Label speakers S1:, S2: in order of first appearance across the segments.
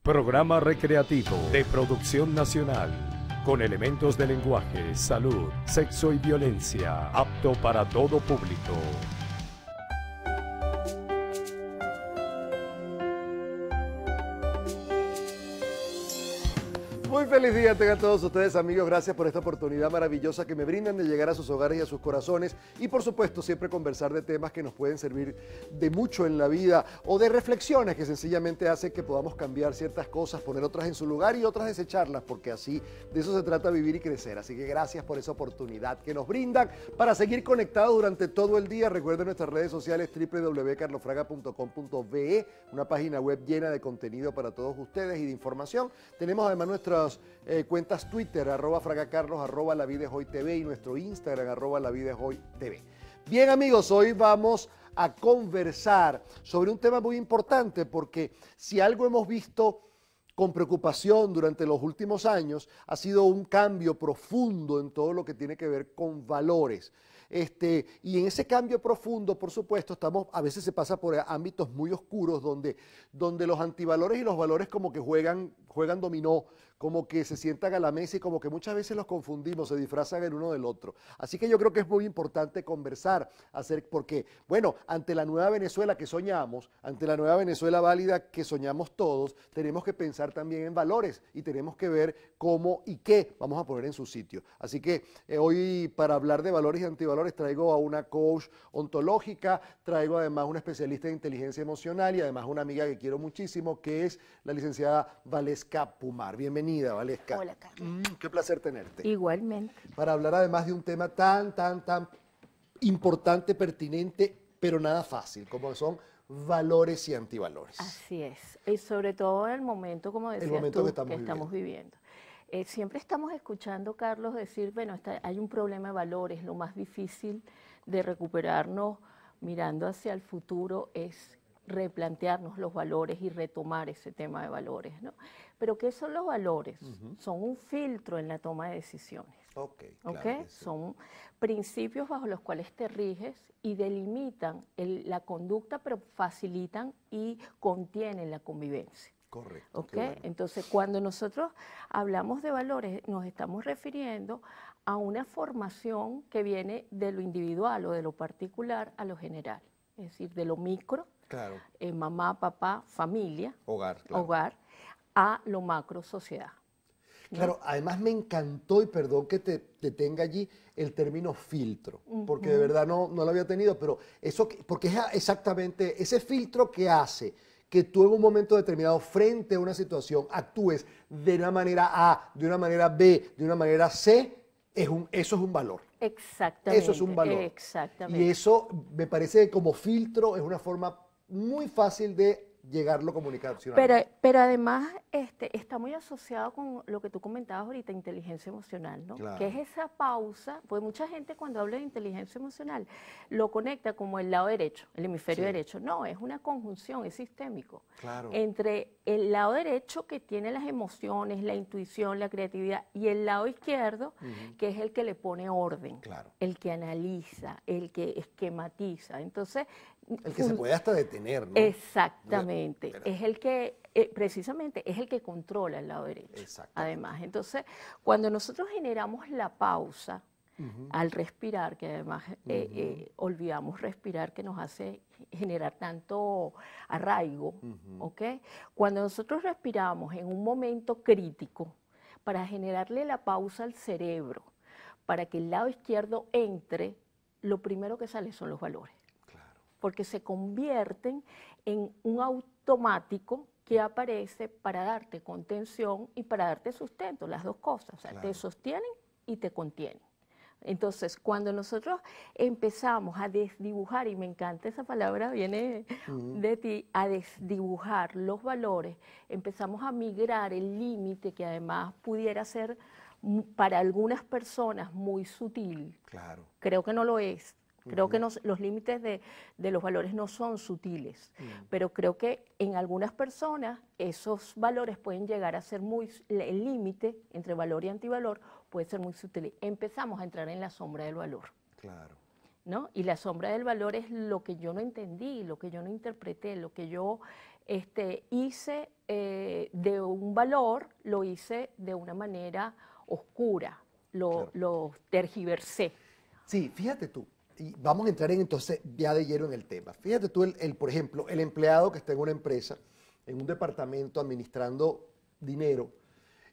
S1: Programa recreativo de producción nacional, con elementos de lenguaje, salud, sexo y violencia, apto para todo público.
S2: Muy feliz día tengan todos ustedes, amigos. Gracias por esta oportunidad maravillosa que me brindan de llegar a sus hogares y a sus corazones y, por supuesto, siempre conversar de temas que nos pueden servir de mucho en la vida o de reflexiones que sencillamente hacen que podamos cambiar ciertas cosas, poner otras en su lugar y otras desecharlas, porque así de eso se trata, vivir y crecer. Así que gracias por esa oportunidad que nos brindan para seguir conectados durante todo el día. Recuerden nuestras redes sociales www.carlosfraga.com.be, una página web llena de contenido para todos ustedes y de información. Tenemos además nuestras cuentas Twitter, @fragacarlos, @lavidaeshoytv y nuestro Instagram, @lavidaeshoytv. Bien, amigos, hoy vamos a conversar sobre un tema muy importante, porque si algo hemos visto con preocupación durante los últimos años, ha sido un cambio profundo en todo lo que tiene que ver con valores. Y en ese cambio profundo, por supuesto, a veces se pasa por ámbitos muy oscuros donde los antivalores y los valores como que juegan dominó, como que se sientan a la mesa y como que muchas veces los confundimos, se disfrazan el uno del otro. Así que yo creo que es muy importante conversar, porque, bueno, ante la nueva Venezuela que soñamos, ante la nueva Venezuela válida que soñamos todos, tenemos que pensar también en valores y tenemos que ver cómo y qué vamos a poner en su sitio. Así que hoy, para hablar de valores y antivalores, traigo a una coach ontológica, traigo además una especialista en inteligencia emocional y además una amiga que quiero muchísimo, que es la licenciada Valesca Pumar. Bienvenida, Valesca.
S3: Hola, Carlos.
S2: Qué placer tenerte.
S3: Igualmente.
S2: Para hablar además de un tema tan importante, pertinente, pero nada fácil, como son valores y antivalores.
S3: Así es. Y sobre todo en el momento, como decías
S2: momento
S3: tú,
S2: que estamos
S3: viviendo. Siempre estamos escuchando, Carlos, decir, bueno, hay un problema de valores. Lo más difícil de recuperarnos mirando hacia el futuro es replantearnos los valores y retomar ese tema de valores, ¿no? Pero ¿qué son los valores? Son un filtro en la toma de decisiones.
S2: Claro, sí.
S3: Son principios bajo los cuales te riges y delimitan la conducta, pero facilitan y contienen la convivencia.
S2: Correcto.
S3: Bueno. Entonces, cuando nosotros hablamos de valores, nos estamos refiriendo a una formación que viene de lo individual o de lo particular a lo general, es decir, de lo micro,
S2: claro.
S3: Mamá, papá, familia,
S2: Hogar, claro.
S3: hogar, a lo macro, sociedad. ¿No?
S2: Claro, además me encantó, y perdón que te tenga allí, el término filtro, porque de verdad no lo había tenido, pero eso, porque es exactamente ese filtro que hace que tú en un momento determinado, frente a una situación, actúes de una manera A, de una manera B, de una manera C, eso es un valor.
S3: Exactamente.
S2: Eso es un valor.
S3: Exactamente.
S2: Y eso me parece que como filtro es una forma muy fácil de llegarlo comunicacionalmente.
S3: Pero además está muy asociado con lo que tú comentabas ahorita, inteligencia emocional, ¿no?
S2: Claro.
S3: Que es esa pausa, pues mucha gente cuando habla de inteligencia emocional lo conecta como el lado derecho, el hemisferio derecho. No, es una conjunción, es sistémico.
S2: Claro.
S3: Entre el lado derecho, que tiene las emociones, la intuición, la creatividad, y el lado izquierdo, que es el que le pone orden,
S2: Claro.
S3: el que analiza, el que esquematiza. Entonces,
S2: el que se puede hasta detener, ¿no?
S3: Exactamente. Es el que, precisamente, es el que controla el lado derecho. Además, entonces, cuando nosotros generamos la pausa al respirar, que además olvidamos respirar, que nos hace generar tanto arraigo, ¿ok? Cuando nosotros respiramos en un momento crítico, para generarle la pausa al cerebro, para que el lado izquierdo entre, lo primero que sale son los valores. Porque se convierten en un automático que aparece para darte contención y para darte sustento, las dos cosas, o sea, te sostienen y te contienen. Entonces, cuando nosotros empezamos a desdibujar, y me encanta esa palabra, viene de ti, a desdibujar los valores, empezamos a migrar el límite, que además pudiera ser para algunas personas muy sutil.
S2: Claro.
S3: Creo que no lo es. Creo que los límites de los valores no son sutiles, pero creo que en algunas personas esos valores pueden llegar a ser el límite entre valor y antivalor puede ser muy sutil. Empezamos a entrar en la sombra del valor.
S2: Claro.
S3: ¿No? Y la sombra del valor es lo que yo no entendí, lo que yo no interpreté, lo que yo hice de un valor, lo hice de una manera oscura, lo tergiversé.
S2: Sí, fíjate tú, y vamos a entrar entonces ya de lleno en el tema. Fíjate tú, por ejemplo, el empleado que está en una empresa, en un departamento administrando dinero,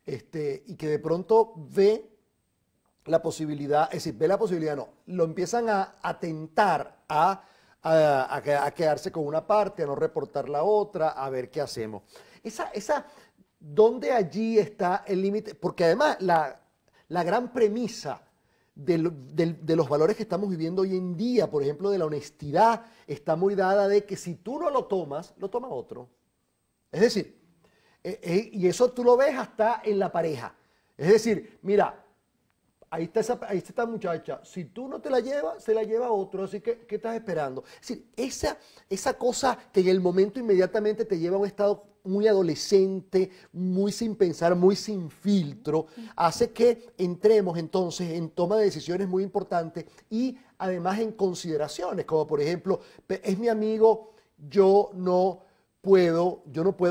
S2: y que de pronto ve la posibilidad, es decir, ve la posibilidad, no, lo empiezan a tentar a quedarse con una parte, a no reportar la otra, a ver qué hacemos. ¿Dónde allí está el límite? Porque además la gran premisa de los valores que estamos viviendo hoy en día, por ejemplo, de la honestidad, está muy dada de que si tú no lo tomas, lo toma otro. Es decir, y eso tú lo ves hasta en la pareja. Es decir, mira, ahí está esta muchacha, si tú no te la llevas, se la lleva otro, así que, ¿qué estás esperando? Es decir, esa cosa que en el momento inmediatamente te lleva a un estado muy adolescente, muy sin pensar, muy sin filtro, hace que entremos entonces en toma de decisiones muy importantes y además en consideraciones, como por ejemplo, es mi amigo, yo no puedo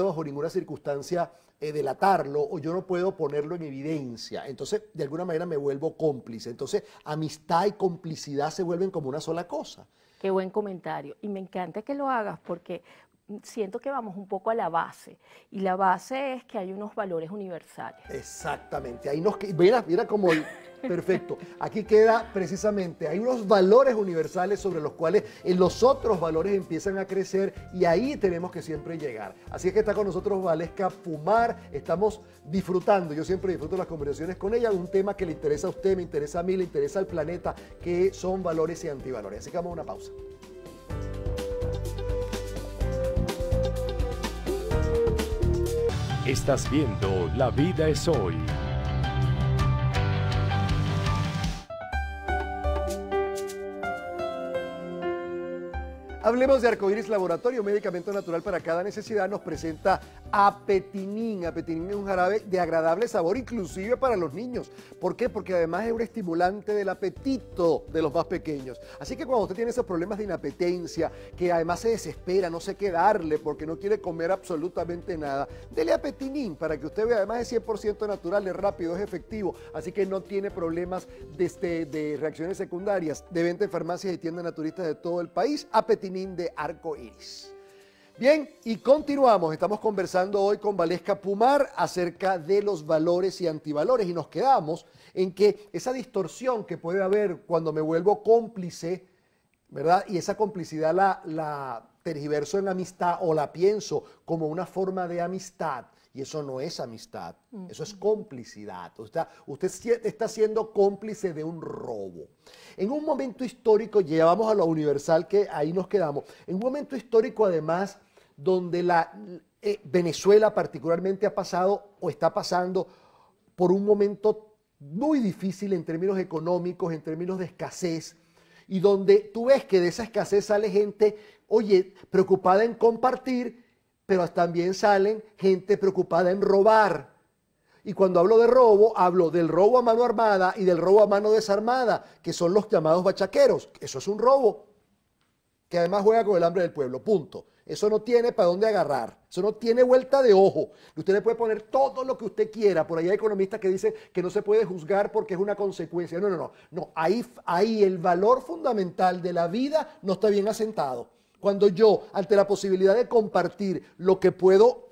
S2: bajo ninguna circunstancia delatarlo o yo no puedo ponerlo en evidencia. Entonces, de alguna manera me vuelvo cómplice. Entonces, amistad y complicidad se vuelven como una sola cosa.
S3: Qué buen comentario. Y me encanta que lo hagas porque siento que vamos un poco a la base. Y la base es que hay unos valores universales.
S2: Exactamente. Ahí mira como perfecto. Aquí queda precisamente, hay unos valores universales sobre los cuales los otros valores empiezan a crecer y ahí tenemos que siempre llegar. Así es que está con nosotros Valesca Pumar, estamos disfrutando, yo siempre disfruto las conversaciones con ella, un tema que le interesa a usted, me interesa a mí, le interesa al planeta, que son valores y antivalores. Así que vamos a una pausa.
S1: Estás viendo La Vida es Hoy.
S2: Hablemos de Arcoíris Laboratorio, medicamento natural para cada necesidad. Nos presenta Apetinín. Apetinín es un jarabe de agradable sabor, inclusive para los niños. ¿Por qué? Porque además es un estimulante del apetito de los más pequeños. Así que cuando usted tiene esos problemas de inapetencia, que además se desespera, no sé qué darle porque no quiere comer absolutamente nada, dele Apetinín para que usted vea. Además es 100% natural, es rápido, es efectivo, así que no tiene problemas de reacciones secundarias. De venta en farmacias y tiendas naturistas de todo el país. Apetinín de Arcoíris. Bien, y continuamos. Estamos conversando hoy con Valesca Pumar acerca de los valores y antivalores y nos quedamos en que esa distorsión que puede haber cuando me vuelvo cómplice, ¿verdad? Y esa complicidad la tergiverso en amistad o la pienso como una forma de amistad. Y eso no es amistad, eso es complicidad. Usted está siendo cómplice de un robo. En un momento histórico, llevamos a lo universal que ahí nos quedamos, en un momento histórico además donde Venezuela particularmente ha pasado o está pasando por un momento muy difícil en términos económicos, en términos de escasez, y donde tú ves que de esa escasez sale gente, oye, preocupada en compartir, pero también salen gente preocupada en robar. Y cuando hablo de robo, hablo del robo a mano armada y del robo a mano desarmada, que son los llamados bachaqueros. Eso es un robo, que además juega con el hambre del pueblo, punto. Eso no tiene para dónde agarrar, eso no tiene vuelta de ojo. Usted le puede poner todo lo que usted quiera. Por ahí hay economistas que dicen que no se puede juzgar porque es una consecuencia. No. Ahí el valor fundamental de la vida no está bien asentado. Cuando yo, ante la posibilidad de compartir lo que puedo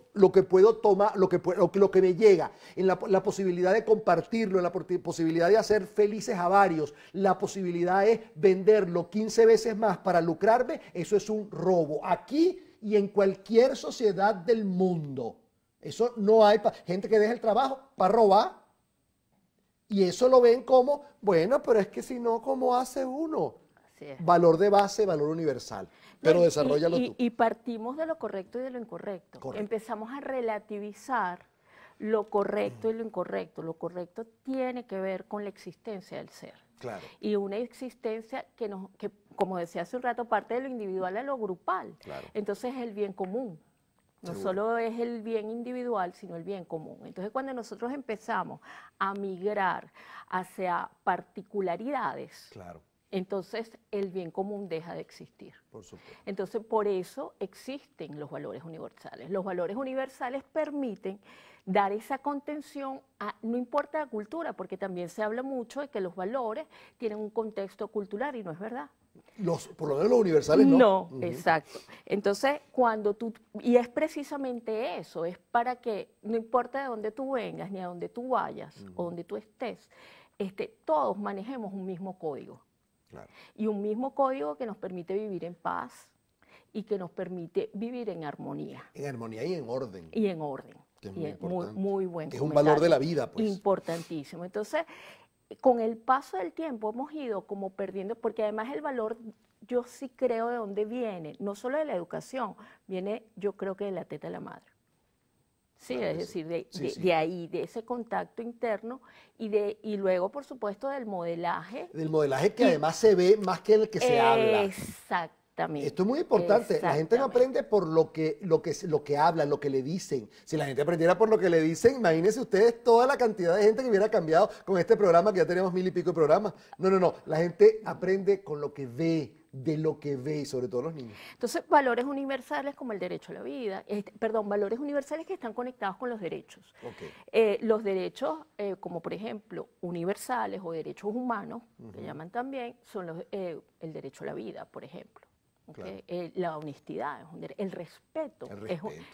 S2: tomar, lo que me llega, en la posibilidad de compartirlo, en la posibilidad de hacer felices a varios, la posibilidad es venderlo 15 veces más para lucrarme, eso es un robo. Aquí y en cualquier sociedad del mundo. Eso no hay gente que deja el trabajo para robar. Y eso lo ven como, bueno, pero es que si no, ¿cómo hace uno? Valor de base, valor universal. Pero desarrollalo tú.
S3: Y partimos de lo correcto y de lo incorrecto. Correcto. Empezamos a relativizar lo correcto y lo incorrecto. Lo correcto tiene que ver con la existencia del ser.
S2: Claro.
S3: Y una existencia que, como decía hace un rato, parte de lo individual a lo grupal.
S2: Claro.
S3: Entonces es el bien común. No solo es el bien individual, sino el bien común. Entonces, cuando nosotros empezamos a migrar hacia particularidades,
S2: claro,
S3: entonces el bien común deja de existir.
S2: Por supuesto.
S3: Entonces, por eso existen los valores universales. Los valores universales permiten dar esa contención no importa la cultura, porque también se habla mucho de que los valores tienen un contexto cultural y no es verdad.
S2: Por lo menos los universales no.
S3: No, exacto. Entonces, y es precisamente eso, es para que no importa de dónde tú vengas, ni a dónde tú vayas, o donde tú estés, todos manejemos un mismo código. Claro. Y un mismo código que nos permite vivir en paz y que nos permite vivir en armonía.
S2: En armonía y en orden.
S3: Y en orden.
S2: Que es muy importante.
S3: Muy buen
S2: que es un valor de la vida, pues.
S3: Importantísimo. Entonces, con el paso del tiempo hemos ido como perdiendo, porque además el valor, yo sí creo de dónde viene, no solo de la educación, viene yo creo que de la teta de la madre. Sí, claro, es decir, de ahí, de ese contacto interno y luego, por supuesto, del modelaje.
S2: Del modelaje que además se ve más que el que se habla.
S3: Exactamente.
S2: Esto es muy importante. La gente no aprende por lo que hablan, lo que le dicen. Si la gente aprendiera por lo que le dicen, imagínense ustedes toda la cantidad de gente que hubiera cambiado con este programa, que ya tenemos 1000 y pico de programas. No. La gente aprende con lo que ve, de lo que ve, y sobre todo los niños.
S3: Entonces, valores universales como el derecho a la vida, valores universales que están conectados con los derechos. Okay. Los derechos, como por ejemplo, universales o derechos humanos, que llaman también, son el derecho a la vida, por ejemplo. Okay. Claro. La honestidad, el respeto,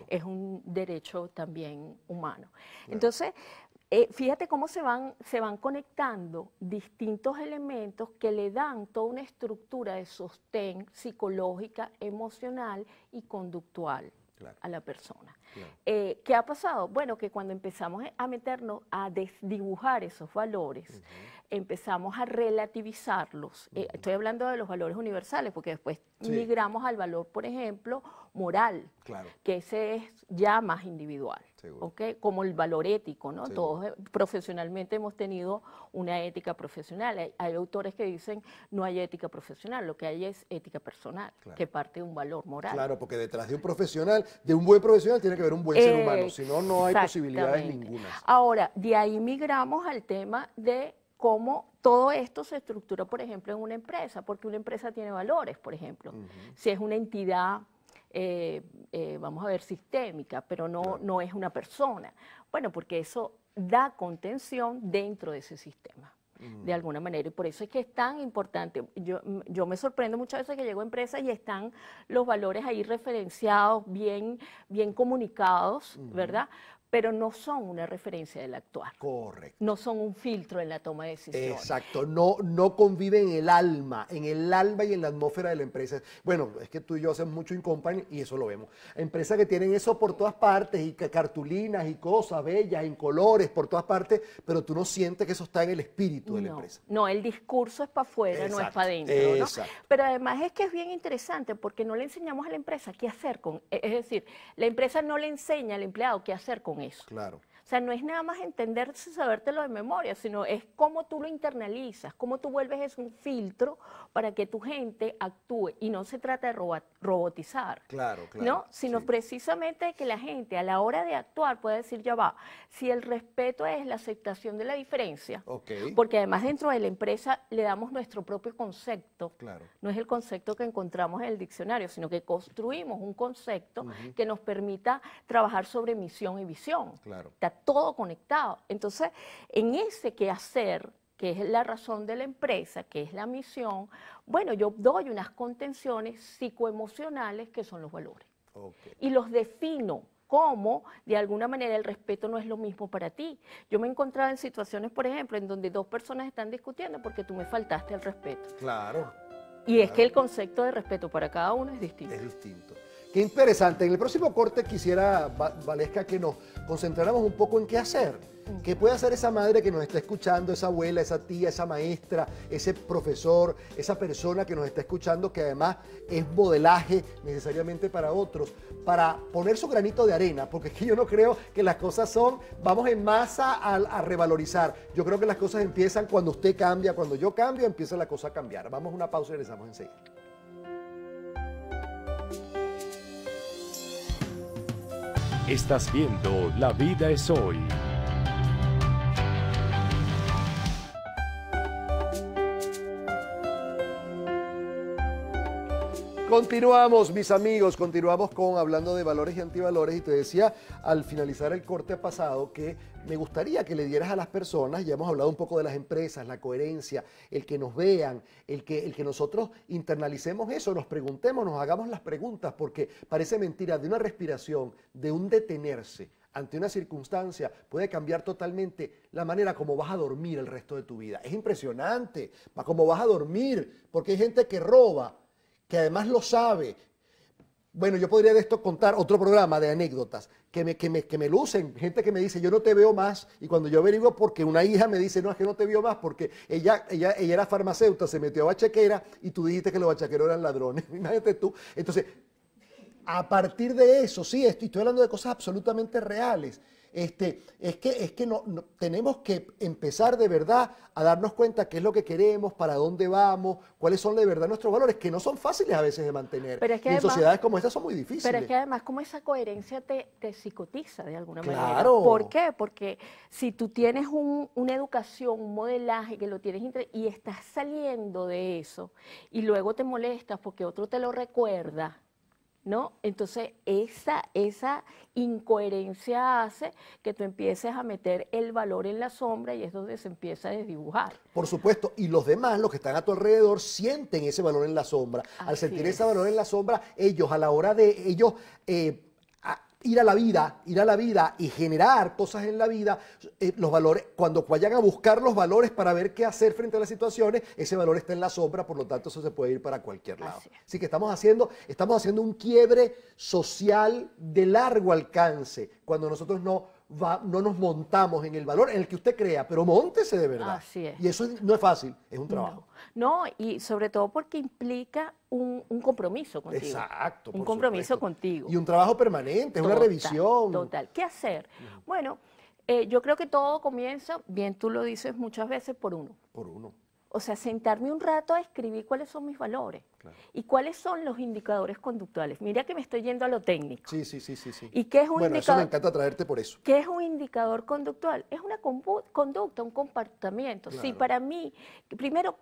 S3: es un derecho también humano. Claro. Entonces, fíjate cómo se van conectando distintos elementos que le dan toda una estructura de sostén psicológica, emocional y conductual a la persona. Claro. ¿Qué ha pasado? Bueno, que cuando empezamos a meternos a desdibujar esos valores, empezamos a relativizarlos. Estoy hablando de los valores universales, porque después migramos al valor, por ejemplo, moral, que ese es ya más individual. ¿Okay? Como el valor ético, ¿no? Todos profesionalmente hemos tenido una ética profesional. Hay autores que dicen no hay ética profesional, lo que hay es ética personal, que parte de un valor moral.
S2: Claro, porque detrás de un profesional, de un buen profesional, tiene que haber un buen ser humano, si no, no hay posibilidades ninguna.
S3: Ahora, de ahí migramos al tema de cómo todo esto se estructura, por ejemplo, en una empresa, porque una empresa tiene valores, por ejemplo. Si es una entidad, vamos a ver, sistémica, pero no es una persona. Bueno, porque eso da contención dentro de ese sistema, de alguna manera, y por eso es que es tan importante. Yo me sorprendo muchas veces que llego a empresas y están los valores ahí referenciados, bien comunicados, ¿verdad?, pero no son una referencia del actuar.
S2: Correcto.
S3: No son un filtro en la toma de decisiones.
S2: Exacto, no conviven en el alma y en la atmósfera de la empresa. Bueno, es que tú y yo hacemos mucho InCompany y eso lo vemos. Empresas que tienen eso por todas partes y cartulinas y cosas bellas, en colores, por todas partes, pero tú no sientes que eso está en el espíritu de la empresa.
S3: No, el discurso es para afuera, no es para adentro, ¿no? Pero además es que es bien interesante porque no le enseñamos a la empresa qué hacer con, es decir, la empresa no le enseña al empleado qué hacer con eso.
S2: Claro.
S3: O sea, no es nada más entenderse, sabértelo de memoria, sino es cómo tú lo internalizas, cómo tú vuelves eso un filtro para que tu gente actúe. Y no se trata de robotizar, ¿no? Sino precisamente de que la gente a la hora de actuar pueda decir, ya va, si el respeto es la aceptación de la diferencia, porque además dentro de la empresa le damos nuestro propio concepto, no es el concepto que encontramos en el diccionario, sino que construimos un concepto que nos permita trabajar sobre misión y visión. Está todo conectado. Entonces, en ese quehacer, que es la razón de la empresa, que es la misión, bueno, yo doy unas contenciones psicoemocionales que son los valores. Y los defino como, de alguna manera, el respeto no es lo mismo para ti. Yo me he encontrado en situaciones, por ejemplo, en donde dos personas están discutiendo porque tú me faltaste el respeto. Y es que el concepto de respeto para cada uno es distinto.
S2: Es distinto. Qué interesante. En el próximo corte quisiera, Valesca, que nos concentráramos un poco en qué hacer. ¿Qué puede hacer esa madre que nos está escuchando, esa abuela, esa tía, esa maestra, ese profesor, esa persona que nos está escuchando, que además es modelaje necesariamente para otros, para poner su granito de arena? Porque es que yo no creo que las cosas son, vamos en masa a revalorizar. Yo creo que las cosas empiezan cuando usted cambia, cuando yo cambio, empieza la cosa a cambiar. Vamos a una pausa y regresamos enseguida.
S1: Estás viendo La Vida es Hoy.
S2: Continuamos, mis amigos, continuamos hablando de valores y antivalores, y te decía al finalizar el corte pasado que me gustaría que le dieras a las personas, ya hemos hablado un poco de las empresas, la coherencia, el que nos vean, el que nosotros internalicemos eso, nos preguntemos, nos hagamos las preguntas, porque parece mentira, de una respiración, de un detenerse ante una circunstancia, puede cambiar totalmente la manera como vas a dormir el resto de tu vida. Es impresionante cómo vas a dormir, porque hay gente que roba, que además lo sabe. Bueno, yo podría de esto contar otro programa de anécdotas que me lucen, gente que me dice, yo no te veo más, y cuando yo averiguo porque una hija me dice, no, es que no te vio más, porque ella era farmacéutica, se metió a bachaquera, y tú dijiste que los bachaqueros eran ladrones, imagínate tú. Entonces, a partir de eso, sí, estoy hablando de cosas absolutamente reales. Es que no, tenemos que empezar de verdad a darnos cuenta qué es lo que queremos, para dónde vamos, cuáles son de verdad nuestros valores, que no son fáciles a veces de mantener. Pero es que y además, en sociedades como estas son muy difíciles.
S3: Pero es que además como esa coherencia te psicotiza de alguna manera.
S2: Claro.
S3: ¿Por qué? Porque si tú tienes una educación, un modelaje que lo tienes y estás saliendo de eso y luego te molestas porque otro te lo recuerda, ¿no? Entonces, esa incoherencia hace que tú empieces a meter el valor en la sombra, y es donde se empieza a desdibujar.
S2: Por supuesto, y los demás, los que están a tu alrededor, sienten ese valor en la sombra. Al sentir ese valor en la sombra, ellos, a la hora de ellos ir a la vida y generar cosas en la vida, los valores, cuando vayan a buscar los valores para ver qué hacer frente a las situaciones, ese valor está en la sombra, por lo tanto eso se puede ir para cualquier lado. Así que estamos haciendo un quiebre social de largo alcance, cuando nosotros no nos montamos en el valor en el que usted crea, pero móntese de verdad.
S3: Así es.
S2: Y eso no es fácil, es un trabajo.
S3: No, y sobre todo porque implica un compromiso contigo.
S2: Exacto.
S3: Un compromiso contigo.
S2: Y un trabajo permanente, es una revisión.
S3: Total. ¿Qué hacer? Bueno, yo creo que todo comienza, bien tú lo dices muchas veces, por uno.
S2: Por uno.
S3: O sea, sentarme un rato a escribir cuáles son mis valores, claro, y cuáles son los indicadores conductuales. Mira que me estoy yendo a lo técnico.
S2: Sí.
S3: ¿Y qué es un indicador?
S2: Eso me encanta traerte por eso.
S3: ¿Qué es un indicador conductual? Es una conducta, un comportamiento. Claro. Si para mí, primero,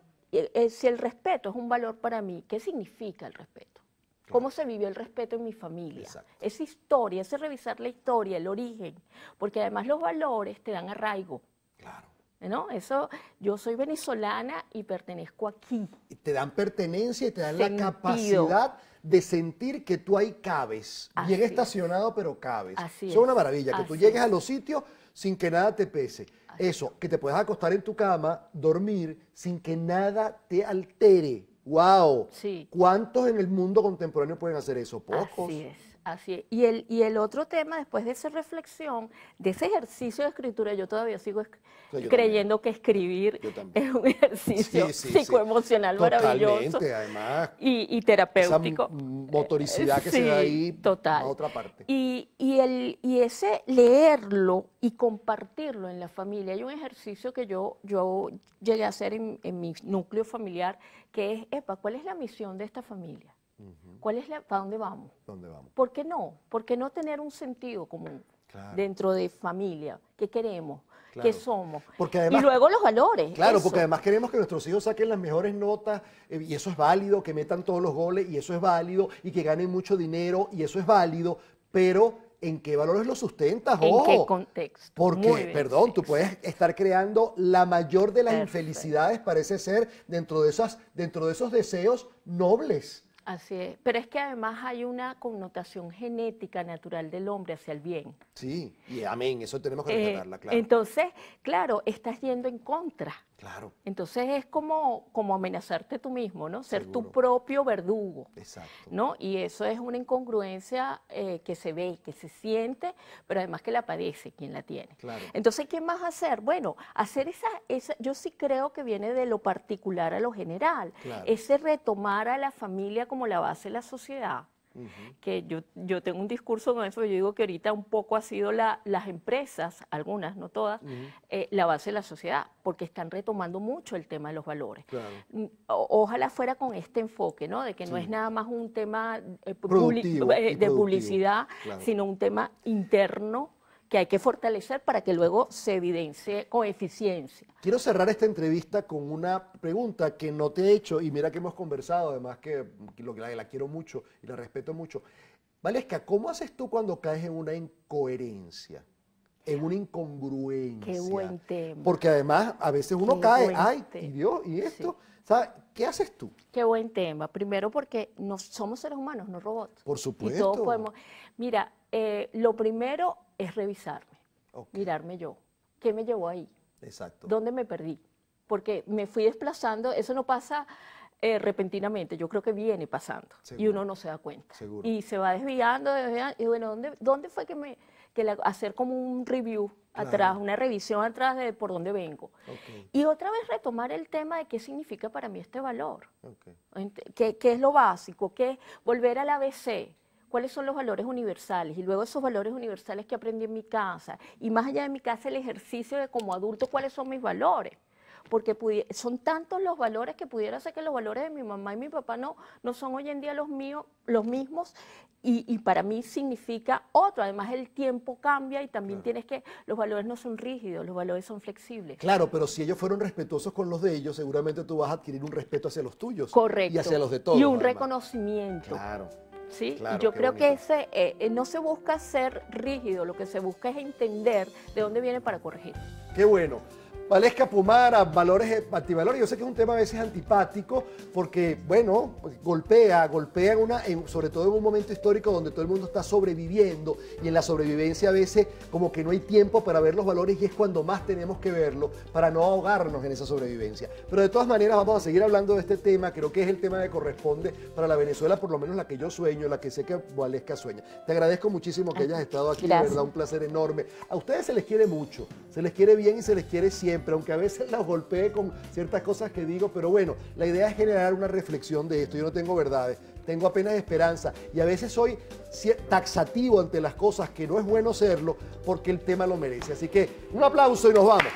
S3: si el respeto es un valor para mí, ¿qué significa el respeto? Claro. ¿Cómo se vivió el respeto en mi familia? Exacto. Esa historia, ese revisar la historia, el origen, porque además los valores te dan arraigo.
S2: Claro.
S3: ¿No? Eso, yo soy venezolana y pertenezco aquí.
S2: Te dan pertenencia y te dan la capacidad de sentir que tú ahí cabes. Así bien estacionado, pero cabes. Eso es una maravilla, que tú llegues a los sitios sin que nada te pese. Eso, que te puedas acostar en tu cama, dormir, sin que nada te altere. ¡Wow!
S3: Sí.
S2: ¿Cuántos en el mundo contemporáneo pueden hacer eso? Pocos.
S3: Así es. Así es. Y el otro tema, después de esa reflexión, de ese ejercicio de escritura, yo todavía sigo creyendo que escribir es un ejercicio psicoemocional maravilloso.
S2: Totalmente, además.
S3: Y terapéutico.
S2: Esa motoricidad que se da ahí
S3: total.
S2: A otra parte.
S3: Y ese leerlo y compartirlo en la familia. Hay un ejercicio que yo llegué a hacer en mi núcleo familiar, que es, ¿cuál es la misión de esta familia? ¿Para dónde vamos? ¿Por qué no? ¿Por qué no tener un sentido común dentro de familia? ¿Qué queremos? Claro. ¿Qué somos?
S2: Porque además,
S3: y luego los valores.
S2: Claro, eso. Porque además queremos que nuestros hijos saquen las mejores notas, y eso es válido, que metan todos los goles, y eso es válido, y que ganen mucho dinero, y eso es válido, pero ¿en qué valores lo sustentas?
S3: ¿En qué contexto?
S2: Porque, perdón, tú puedes estar creando la mayor de las infelicidades, parece ser, dentro de esos deseos nobles.
S3: Así es, pero es que además hay una connotación genética natural del hombre hacia el bien.
S2: Sí, y amén, eso tenemos que respetarla, claro.
S3: Entonces, claro, estás yendo en contra.
S2: Claro.
S3: Entonces es como amenazarte tú mismo, ¿no? Ser tu propio verdugo.
S2: Exacto.
S3: ¿No? Y eso es una incongruencia que se ve, que se siente, pero además que la padece quien la tiene. Claro. Entonces, ¿qué más hacer? Bueno, hacer esa, yo sí creo que viene de lo particular a lo general. Claro. Ese retomar a la familia como la base de la sociedad. Que yo tengo un discurso con eso, yo digo que ahorita un poco ha sido las empresas, algunas, no todas, la base de la sociedad, porque están retomando mucho el tema de los valores. Claro. Ojalá fuera con este enfoque, ¿no? De que no es nada más un tema de publicidad, claro, sino un tema interno que hay que fortalecer para que luego se evidencie con eficiencia.
S2: Quiero cerrar esta entrevista con una pregunta que no te he hecho, y mira que hemos conversado, además que la quiero mucho y la respeto mucho. Valesca, ¿cómo haces tú cuando caes en una incoherencia, en una incongruencia?
S3: Qué buen tema.
S2: Porque además a veces uno cae, ay, y Dios, y esto,
S3: sí.
S2: ¿Sabes? ¿Qué haces tú?
S3: Qué buen tema. Primero porque somos seres humanos, no robots.
S2: Por supuesto.
S3: Y todos podemos. Mira, lo primero es revisarme, mirarme yo. ¿Qué me llevó ahí?
S2: Exacto.
S3: ¿Dónde me perdí? Porque me fui desplazando, eso no pasa repentinamente, yo creo que viene pasando. Seguro. Y uno no se da cuenta.
S2: Seguro.
S3: Y se va desviando, y bueno, ¿dónde fue hacer como un review atrás, una revisión atrás de por dónde vengo? Y otra vez retomar el tema de qué significa para mí este valor. ¿Qué es lo básico? ¿Qué es volver al ABC? ¿Cuáles son los valores universales? Y luego esos valores universales que aprendí en mi casa. Y más allá de mi casa, el ejercicio de como adulto, ¿cuáles son mis valores? Porque son tantos los valores que pudiera ser que los valores de mi mamá y mi papá no son hoy en día los mismos, y para mí significa otro. Además, el tiempo cambia y también los valores no son rígidos, los valores son flexibles.
S2: Claro, pero si ellos fueron respetuosos con los de ellos, seguramente tú vas a adquirir un respeto hacia los tuyos.
S3: Correcto.
S2: Y hacia los de todos.
S3: Y un reconocimiento.
S2: Claro.
S3: ¿Sí?
S2: Claro,
S3: y yo creo
S2: bonito.
S3: que no se busca ser rígido, lo que se busca es entender de dónde viene para corregir.
S2: Qué bueno. Valesca Pumara, valores, antivalores. Yo sé que es un tema a veces antipático porque, bueno, golpea sobre todo en un momento histórico donde todo el mundo está sobreviviendo, y en la sobrevivencia a veces como que no hay tiempo para ver los valores, y es cuando más tenemos que verlo para no ahogarnos en esa sobrevivencia. Pero de todas maneras vamos a seguir hablando de este tema. Creo que es el tema que corresponde para la Venezuela, por lo menos la que yo sueño, la que sé que Valesca sueña. Te agradezco muchísimo que hayas estado aquí.
S3: Gracias.
S2: De verdad, un placer enorme. A ustedes se les quiere mucho, se les quiere bien y se les quiere siempre, aunque a veces los golpee con ciertas cosas que digo, pero bueno, la idea es generar una reflexión de esto. Yo no tengo verdades, tengo apenas esperanza, y a veces soy taxativo ante las cosas, que no es bueno serlo porque el tema lo merece. Así que un aplauso y nos vamos.